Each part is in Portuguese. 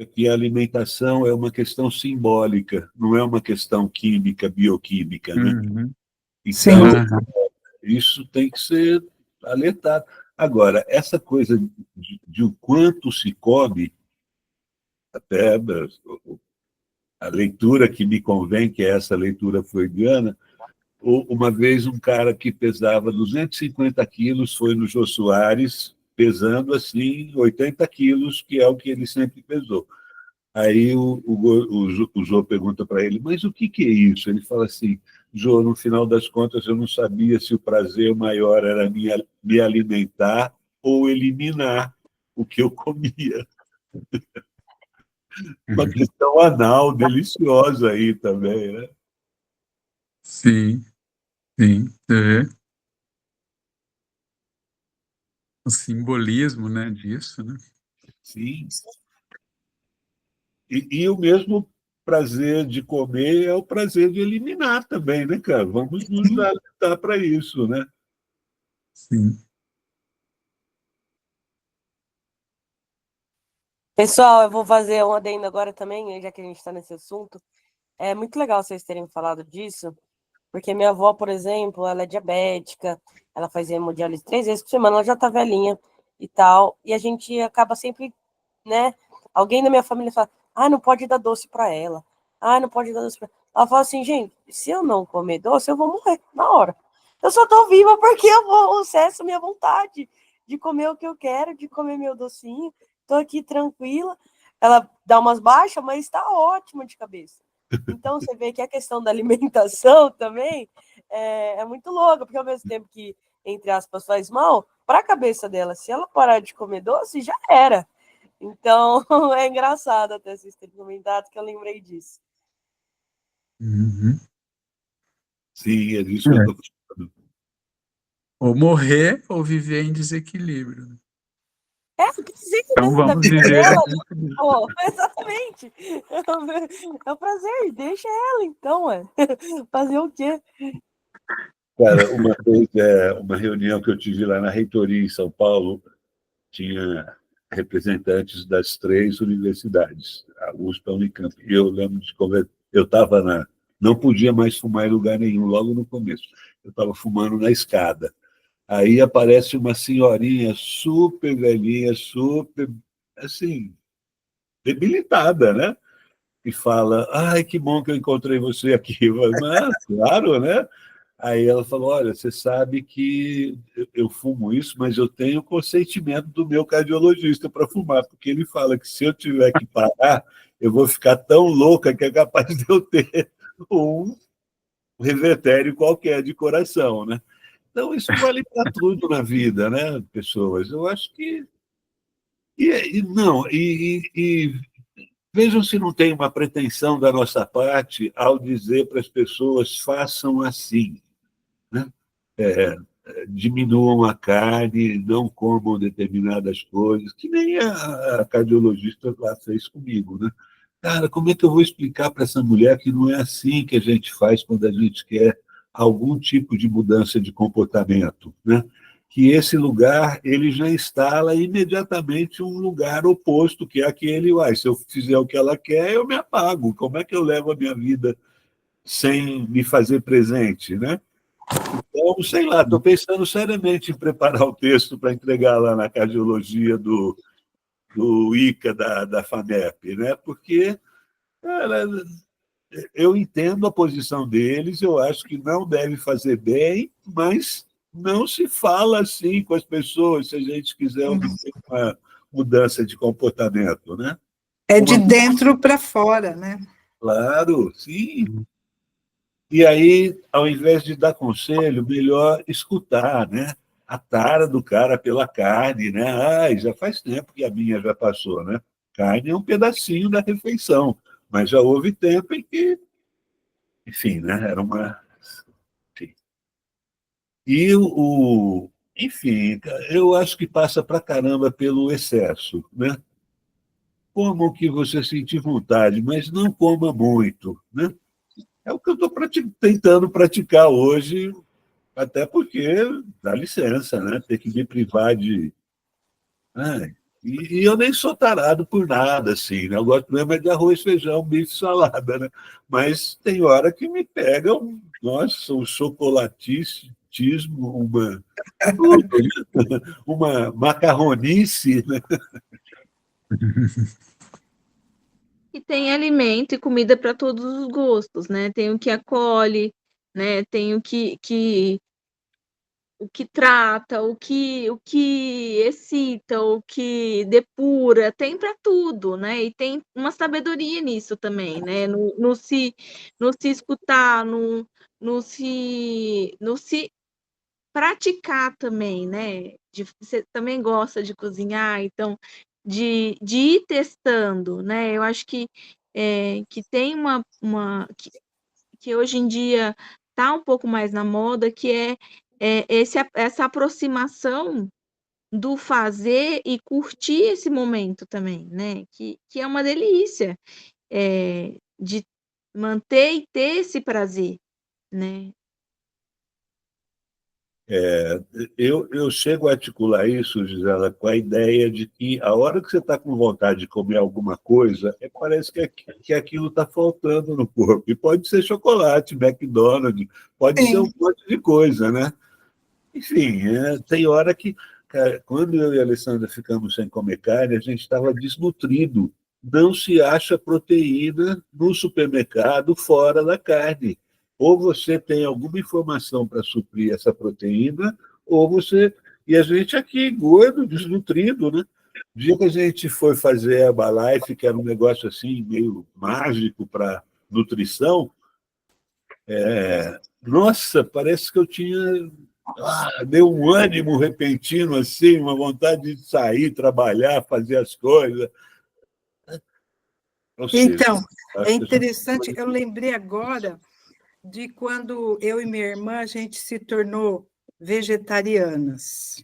que a alimentação é uma questão simbólica, não é uma questão química, bioquímica, né? Uhum. Então, Uhum. isso tem que ser alertado. Agora, essa coisa de o quanto se come, até a leitura que me convém, que é essa leitura freudiana, uma vez um cara que pesava 250 quilos foi no Jô Soares, pesando assim 80 quilos, que é o que ele sempre pesou. Aí o Jô pergunta para ele, mas o que é isso? Ele fala assim, Jô, no final das contas, eu não sabia se o prazer maior era me alimentar ou eliminar o que eu comia. Uma questão anal deliciosa aí também, né? Sim, sim. É. O simbolismo, né, disso, né? Sim. E o mesmo prazer de comer é o prazer de eliminar também, né, cara? Vamos nos alertar para isso, né? Sim. Pessoal, eu vou fazer um adendo agora também, já que a gente está nesse assunto. É muito legal vocês terem falado disso, porque minha avó, por exemplo, ela é diabética, ela faz hemodiálise 3 vezes por semana, ela já tá velhinha e tal, e a gente acaba sempre, né? Alguém da minha família fala, ah, não pode dar doce para ela, ah, não pode dar doce para ela. Ela fala assim, gente, se eu não comer doce, eu vou morrer na hora. Eu só tô viva porque eu vou acesso minha vontade de comer o que eu quero, de comer meu docinho, tô aqui tranquila. Ela dá umas baixas, mas está ótima de cabeça. Então, você vê que a questão da alimentação também é muito louca, porque ao mesmo tempo que, entre aspas, faz mal, para a cabeça dela, se ela parar de comer doce, já era. Então, é engraçado até vocês terem comentado que eu lembrei disso. Uhum. Sim, é disso que eu estou falando. Ou morrer ou viver em desequilíbrio, né? É, o prazer, Então né, da vamos vida viver dela, em né? desequilíbrio. Pô, exatamente. É o prazer, deixa ela, então, fazer o quê? Cara, uma vez, uma reunião que eu tive lá na reitoria em São Paulo, tinha representantes das 3 universidades, a USP, a Unicamp. E eu lembro de conversar, eu estava não podia mais fumar em lugar nenhum, logo no começo. Eu estava fumando na escada. Aí aparece uma senhorinha super velhinha, super, assim, debilitada, né? E fala, ai, que bom que eu encontrei você aqui. Mas, claro, né? Aí ela falou, olha, você sabe que eu fumo isso, mas eu tenho consentimento do meu cardiologista para fumar, porque ele fala que se eu tiver que parar, eu vou ficar tão louca que é capaz de eu ter um revertério qualquer de coração, né? Então, isso vale para tudo na vida, né, pessoas? Eu acho que... não, vejam se não tem uma pretensão da nossa parte ao dizer para as pessoas façam assim, né? Diminuam a carne, não comam determinadas coisas, que nem a cardiologista lá fez comigo, né? Cara, como é que eu vou explicar para essa mulher que não é assim que a gente faz quando a gente quer algum tipo de mudança de comportamento, né? Que esse lugar ele já instala imediatamente um lugar oposto, que é aquele, se eu fizer o que ela quer, eu me apago. Como é que eu levo a minha vida sem me fazer presente, né? Então, sei lá, estou pensando seriamente em preparar o texto para entregar lá na cardiologia do ICA da FAMEP, né? Porque, cara, eu entendo a posição deles, eu acho que não deve fazer bem, mas não se fala assim com as pessoas se a gente quiser obter uma mudança de comportamento, né? É de dentro para fora, né? Claro, sim. E aí, ao invés de dar conselho, melhor escutar, né? A tara do cara pela carne, né? Ai, já faz tempo que a minha já passou, né? Carne é um pedacinho da refeição, mas já houve tempo em que, enfim, né? Era uma... Enfim. E enfim, eu acho que passa para caramba pelo excesso, né? Coma o que você sentir vontade, mas não coma muito, né? É o que eu estou tentando praticar hoje, até porque dá licença, né? Ter que me privar de... E eu nem sou tarado por nada, assim, né? Eu gosto mesmo é de arroz, feijão, bife, salada, né? Mas tem hora que me pega, nossa, um chocolatismo, tudo, né? Uma macarronice, né? E tem alimento e comida para todos os gostos, né? Tem o que acolhe, né? Tem o que trata, o que excita, o que depura, tem para tudo, né? E tem uma sabedoria nisso também, né? No se escutar, no se praticar também, né? Você também gosta de cozinhar, então de ir testando, né? Eu acho que tem que hoje em dia está um pouco mais na moda, que essa aproximação do fazer e curtir esse momento também, né? Que é uma delícia, de manter e ter esse prazer, né? Eu chego a articular isso, Gisela, com a ideia de que a hora que você está com vontade de comer alguma coisa, parece que aquilo está faltando no corpo. E pode ser chocolate, McDonald's, pode ser um Sim. monte de coisa, né? Enfim, tem hora que, cara, quando eu e a Alessandra ficamos sem comer carne, a gente estava desnutrido. Não se acha proteína no supermercado fora da carne. Ou você tem alguma informação para suprir essa proteína, ou você. E a gente aqui, gordo, desnutrido, né? O dia que a gente foi fazer a Herbalife, que era um negócio assim, meio mágico para nutrição, nossa, parece que eu tinha deu um ânimo repentino, assim, uma vontade de sair, trabalhar, fazer as coisas. Ou seja, Então, é acho que a gente... interessante, eu lembrei agora de quando eu e minha irmã a gente se tornou vegetarianas.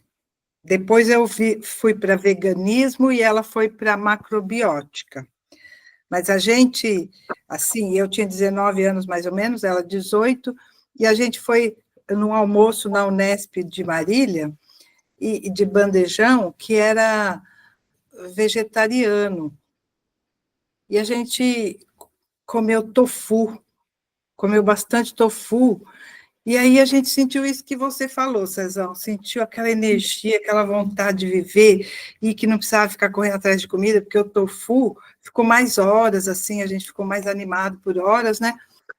Depois eu fui para veganismo e ela foi para macrobiótica. Mas a gente, assim, eu tinha 19 anos mais ou menos, ela 18, e a gente foi num almoço na Unesp de Marília, e de bandejão, que era vegetariano. E a gente comeu tofu, comeu bastante tofu, e aí a gente sentiu isso que você falou, Cezão, sentiu aquela energia, aquela vontade de viver, e que não precisava ficar correndo atrás de comida, porque o tofu ficou mais horas, assim, a gente ficou mais animado por horas, né?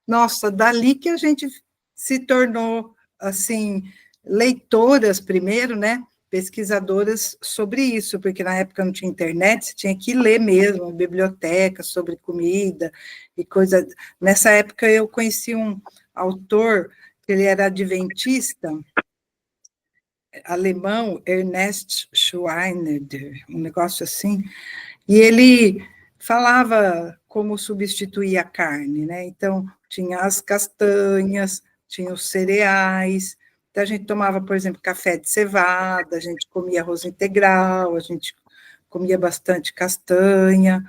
Nossa, dali que a gente se tornou, assim, leitoras primeiro, né? Pesquisadoras sobre isso, porque na época não tinha internet, você tinha que ler mesmo, biblioteca sobre comida e coisa. Nessa época eu conheci um autor, ele era adventista, alemão, Ernest Schweiner, um negócio assim, e ele falava como substituir a carne, né? Então, tinha as castanhas, tinha os cereais, então a gente tomava, por exemplo, café de cevada, a gente comia arroz integral, a gente comia bastante castanha,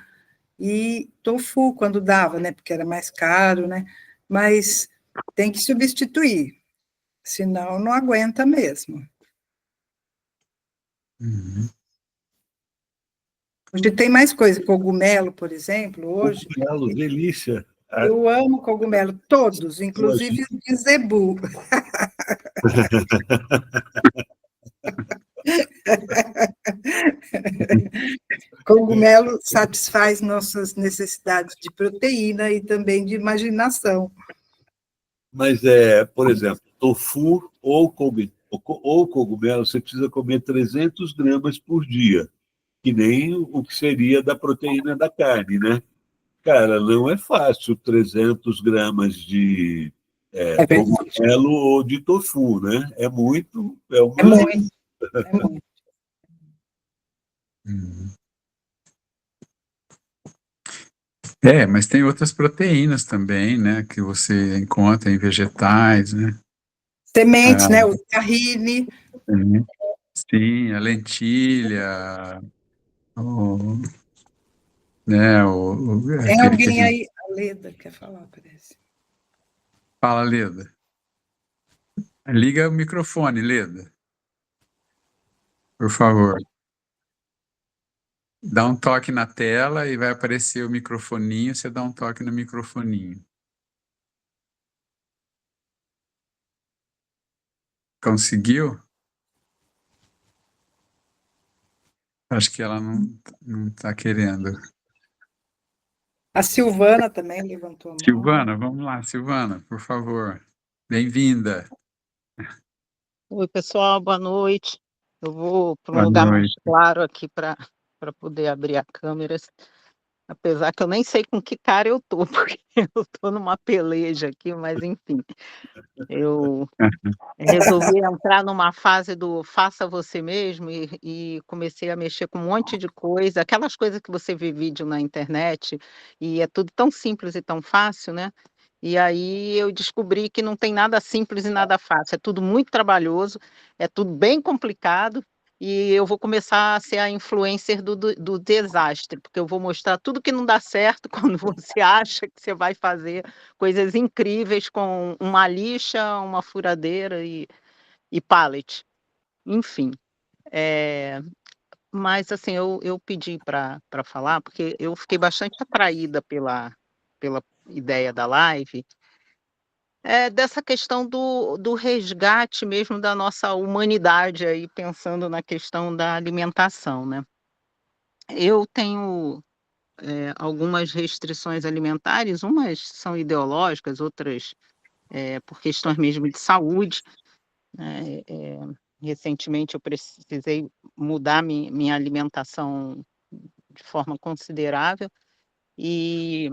e tofu quando dava, né? Porque era mais caro, né? Mas tem que substituir, senão não aguenta mesmo. Uhum. Hoje tem mais coisa, cogumelo, por exemplo, hoje. Cogumelo, delícia. Eu amo cogumelo, todos, inclusive o de zebu. Cogumelo satisfaz nossas necessidades de proteína e também de imaginação. Mas, por exemplo, tofu ou cogumelo, você precisa comer 300 gramas por dia, que nem o que seria da proteína da carne, né? Cara, não é fácil 300 gramas de É verdade. cogumelo ou de tofu, né? É muito, É muito, é muito. Uhum. Mas tem outras proteínas também, né, que você encontra em vegetais, né? Sementes, né? O tahine. Sim, a lentilha, o, né, Tem aquele que a alguém gente aí? A Leda quer falar, parece. fala, Leda. Liga o microfone, Leda, por favor. Dá um toque na tela e vai aparecer o microfoninho, você dá um toque no microfoninho. Conseguiu? Acho que ela não está querendo. A Silvana também levantou a mão. Silvana, vamos lá, Silvana, por favor. Bem-vinda. Oi, pessoal, boa noite. Eu vou para um Boa lugar mais noite. claro aqui para poder abrir a câmera, apesar que eu nem sei com que cara eu tô, porque eu tô numa peleja aqui, mas enfim. Eu resolvi entrar numa fase do faça você mesmo e comecei a mexer com um monte de coisa, aquelas coisas que você vê vídeo na internet e é tudo tão simples e tão fácil, né? E aí eu descobri que não tem nada simples e nada fácil, é tudo muito trabalhoso, é tudo bem complicado, e eu vou começar a ser a influencer do desastre, porque eu vou mostrar tudo que não dá certo quando você acha que você vai fazer coisas incríveis com uma lixa, uma furadeira e pallet, enfim. Mas assim, eu pedi para falar, porque eu fiquei bastante atraída pela ideia da live, dessa questão do resgate mesmo da nossa humanidade aí, pensando na questão da alimentação, né. Eu tenho, algumas restrições alimentares, umas são ideológicas, outras, por questões mesmo de saúde, né, recentemente eu precisei mudar minha alimentação de forma considerável e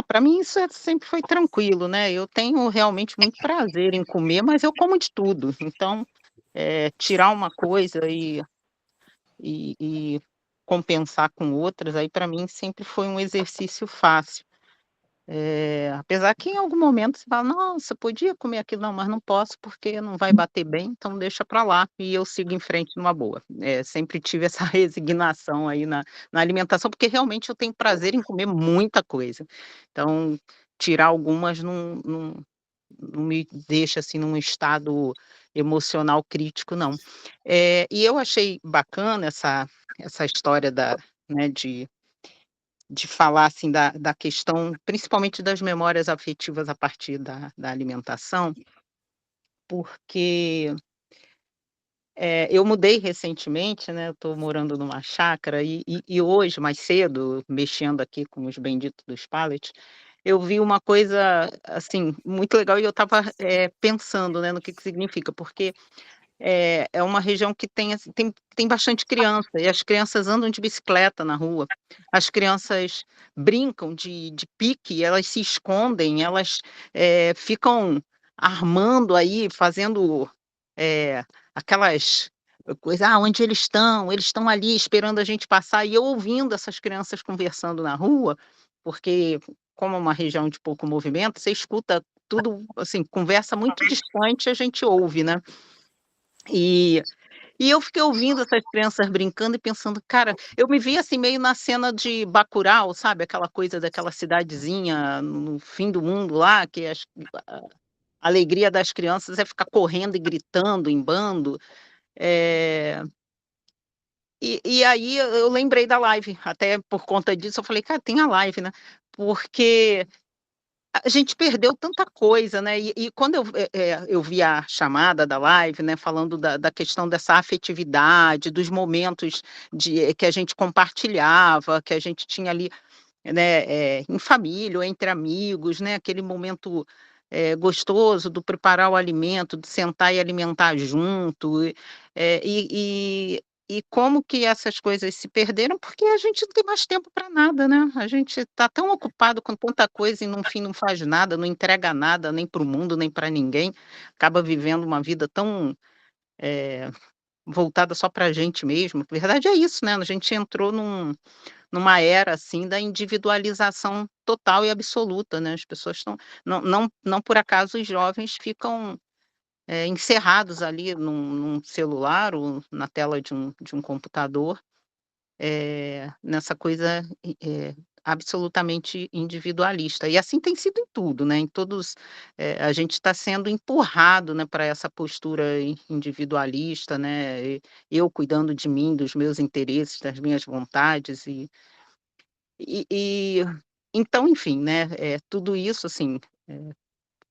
para mim isso sempre foi tranquilo, né, eu tenho realmente muito prazer em comer, mas eu como de tudo, então, tirar uma coisa e compensar com outras, aí para mim sempre foi um exercício fácil. Apesar que em algum momento você fala: "Nossa, podia comer aquilo", não, mas não posso porque não vai bater bem, então deixa para lá e eu sigo em frente numa boa. Sempre tive essa resignação aí na alimentação, porque realmente eu tenho prazer em comer muita coisa. Então, tirar algumas não me deixa, assim, num estado emocional crítico não. E eu achei bacana essa história né, de falar, assim, da questão, principalmente das memórias afetivas a partir da alimentação, porque, eu mudei recentemente, né, eu estou morando numa chácara e hoje, mais cedo, mexendo aqui com os benditos dos pallets, eu vi uma coisa, assim, muito legal e eu estava, pensando, né, no que significa, porque é uma região que tem, assim, tem bastante criança, e as crianças andam de bicicleta na rua. As crianças brincam de pique, elas se escondem, elas, ficam armando aí, fazendo, aquelas coisas: "Ah, onde eles estão? Eles estão ali esperando a gente passar", e eu ouvindo essas crianças conversando na rua, porque como é uma região de pouco movimento, você escuta tudo, assim, conversa muito distante, a gente ouve, né. E e eu fiquei ouvindo essas crianças brincando e pensando: "Cara", eu me vi, assim, meio na cena de Bacurau, sabe, aquela coisa daquela cidadezinha no fim do mundo lá, que a alegria das crianças é ficar correndo e gritando em bando. Eh, e aí eu lembrei da live, até por conta disso eu falei: "Cara, tem a live, né", porque a gente perdeu tanta coisa, né, e quando eu vi a chamada da live, né, falando da questão dessa afetividade, dos momentos que a gente compartilhava, que a gente tinha ali, né, em família ou entre amigos, né, aquele momento, gostoso do preparar o alimento, de sentar e alimentar junto, e como que essas coisas se perderam, porque a gente não tem mais tempo para nada, né, a gente está tão ocupado com tanta coisa e no fim não faz nada, não entrega nada nem para o mundo, nem para ninguém, acaba vivendo uma vida tão, eh, voltada só para a gente mesmo, na verdade é isso, né, a gente entrou numa era, assim, da individualização total e absoluta, né, as pessoas estão não por acaso os jovens ficam, encerrados ali num celular ou na tela de um computador, nessa coisa absolutamente individualista. E assim tem sido em tudo, né? Em todos, a gente está sendo empurrado, né, para essa postura individualista, né? Eu cuidando de mim, dos meus interesses, das minhas vontades e então, enfim, né? Tudo isso, assim,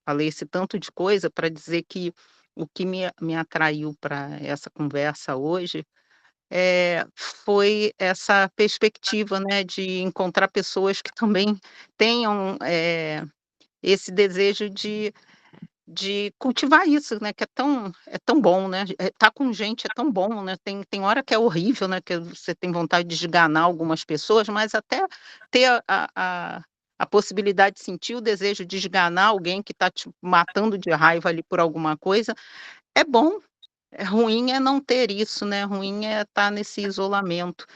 falei esse tanto de coisa para dizer que o que me atraiu para essa conversa hoje foi essa perspectiva, né, de encontrar pessoas que também tenham, esse desejo de cultivar isso, né, que é tão bom, né, estar com gente é tão bom, né, tem hora que é horrível, né, que você tem vontade de esganar algumas pessoas, mas até ter a possibilidade de sentir o desejo de esganar alguém que está te matando de raiva ali por alguma coisa, é bom. Ruim é não ter isso, né, ruim é estar nesse isolamento,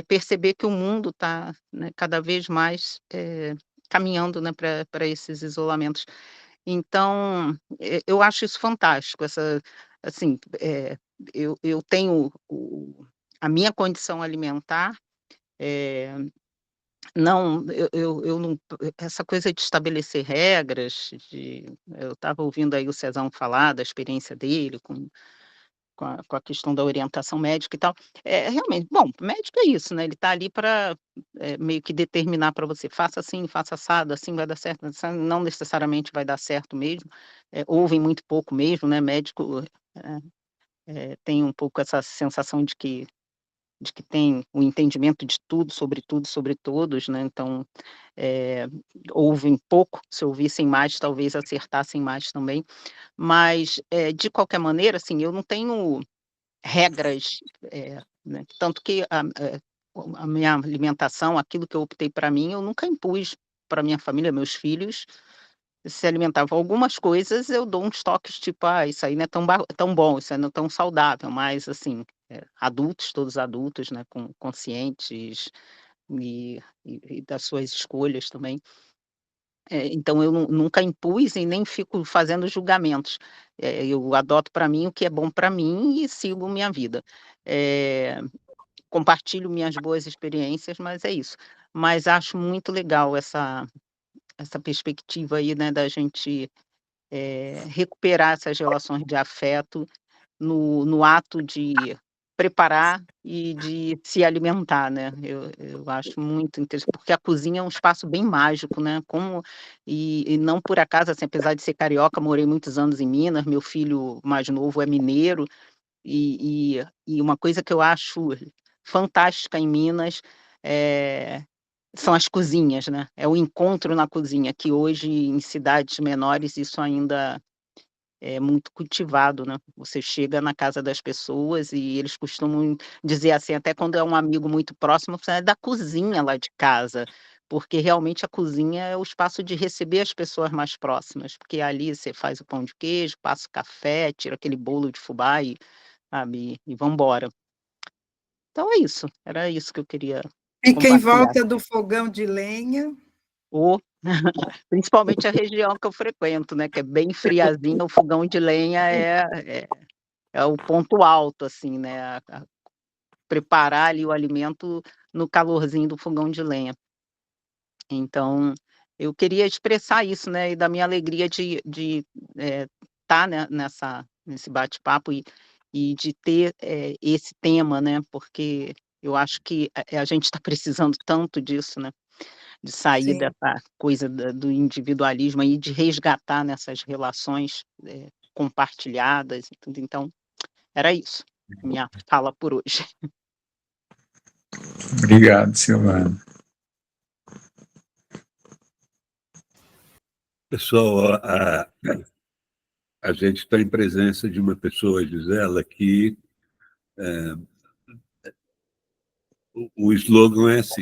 perceber que o mundo está, né, cada vez mais, caminhando, né, para esses isolamentos. Então, eu acho isso fantástico, essa assim, eu tenho a minha condição alimentar, eh, não eu não essa coisa de estabelecer regras, eu estava ouvindo aí o Cezão falar da experiência dele com a questão da orientação médica e tal. Realmente, bom, médico é isso, né, ele está ali para, meio que determinar para você: "Faça assim, faça assado, assim vai dar certo, assim", não necessariamente vai dar certo mesmo, ouvem muito pouco mesmo, né, médico, tem um pouco essa sensação de que tem o entendimento de tudo, sobre todos, né, então, eh, ouvem pouco, se ouvissem mais, talvez acertassem mais também. Mas, de qualquer maneira, assim, eu não tenho regras, né, tanto que a minha alimentação, aquilo que eu optei para mim, eu nunca impus para minha família, meus filhos se alimentavam. Algumas coisas eu dou uns toques, tipo: "Ah, isso aí não é tão bom, isso aí não é tão saudável", mas assim, adultos, todos adultos, né, conscientes e das suas escolhas também. Então eu nunca impus e nem fico fazendo julgamentos. Eu adoto para mim o que é bom para mim e sigo minha vida. Eh, Compartilho minhas boas experiências, mas é isso. Mas acho muito legal essa perspectiva aí, né, da gente, recuperar essas relações de afeto no ato de preparar e de se alimentar, né. Eu acho muito interessante, porque a cozinha é um espaço bem mágico, né, e não por acaso, assim, apesar de ser carioca, morei muitos anos em Minas, meu filho mais novo é mineiro, e uma coisa que eu acho fantástica em Minas, eh, são as cozinhas, né, é o encontro na cozinha, que hoje em cidades menores isso ainda é muito cultivado, né. Você chega na casa das pessoas e eles costumam dizer assim, até quando é um amigo muito próximo, você é da cozinha lá de casa, porque realmente a cozinha é o espaço de receber as pessoas mais próximas, porque ali você faz o pão de queijo, passa o café, tira aquele bolo de fubá e, sabe, e vamos embora. Então é isso, era isso que eu queria Fica em compartilhar. volta do fogão de lenha. O Principalmente a região que eu frequento, né, que é bem friazinha, o fogão de lenha é o ponto alto, assim, né, preparar ali o alimento no calorzinho do fogão de lenha. Então, eu queria expressar isso, né, e da minha alegria de estar, né, nesse bate-papo e de ter, esse tema, né, porque eu acho que a gente está precisando tanto disso, né, de sair Sim. dessa coisa do individualismo e de resgatar nessas relações, compartilhadas e tudo. Então, era isso, minha fala por hoje. Obrigado, Silvana. Pessoal, a gente está em presença de uma pessoa, Gisela, que o slogan é assim: